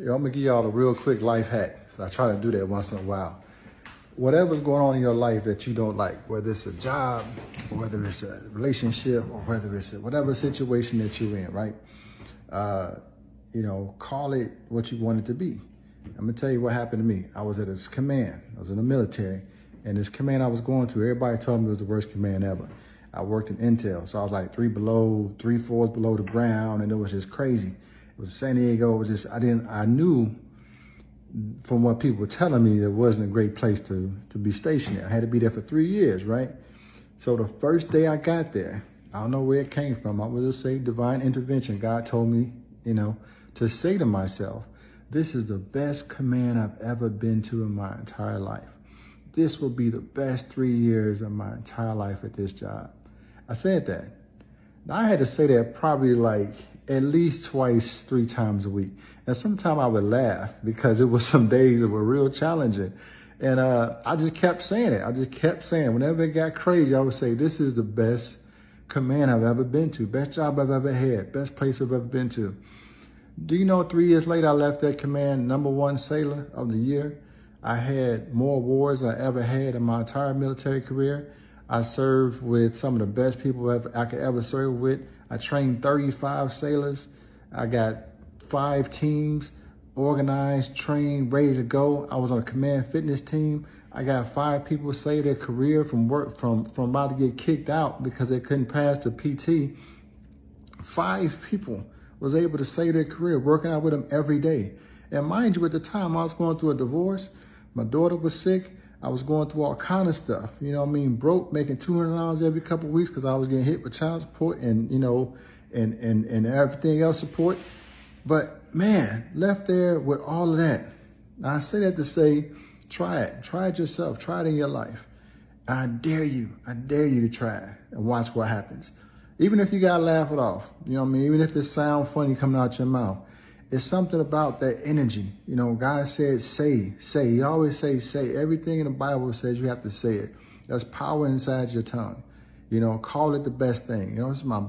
Yo, I'm gonna give y'all a real quick life hack. So I try to do that once in a while. Whatever's going on in your life that you don't like, whether it's a job, or whether it's a relationship, or whether it's whatever situation that you're in, right? Call it what you want it to be. I'm gonna tell you what happened to me. I was at this command. I was in the military, and this command I was going to, everybody told me it was the worst command ever. I worked in intel, so I was like 3 floors below the ground, and it was just crazy. It was San Diego. It was just, I knew from what people were telling me, it wasn't a great place to be stationed there. I had to be there for 3 years, right? So the first day I got there, I don't know where it came from. I would just say divine intervention. God told me, to say to myself, this is the best command I've ever been to in my entire life. This will be the best 3 years of my entire life at this job. I said that. Now, I had to say that probably like at least twice, 3 times a week. And sometimes I would laugh because it was some days that were real challenging. And I just kept saying it. I just kept saying, whenever it got crazy, I would say, this is the best command I've ever been to, best job I've ever had, best place I've ever been to. Do you know 3 years later, I left that command #1 sailor of the year? I had more awards than I ever had in my entire military career. I served with some of the best people I could ever serve with. I trained 35 sailors. I got 5 teams organized, trained, ready to go. I was on a command fitness team. I got 5 people save their career from about to get kicked out because they couldn't pass the PT. 5 people was able to save their career, working out with them every day. And mind you, at the time I was going through a divorce. My daughter was sick. I was going through all kind of stuff, broke, making $200 every couple of weeks because I was getting hit with child support and everything else support. But man, left there with all of that. Now I say that to say, try it yourself, try it in your life. I dare you to try it and watch what happens. Even if you gotta laugh it off, even if it sounds funny coming out your mouth. It's something about that energy. God said, say. He always say. Everything in the Bible says you have to say it. There's power inside your tongue. Call it the best thing.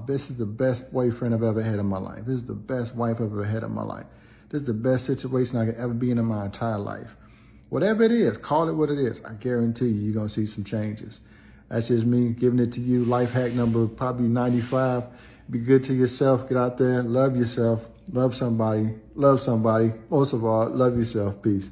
This is the best boyfriend I've ever had in my life. This is the best wife I've ever had in my life. This is the best situation I could ever be in my entire life. Whatever it is, call it what it is. I guarantee you're going to see some changes. That's just me giving it to you. Life hack number probably 95. Be good to yourself. Get out there. Love yourself. Love somebody. Most of all, love yourself. Peace.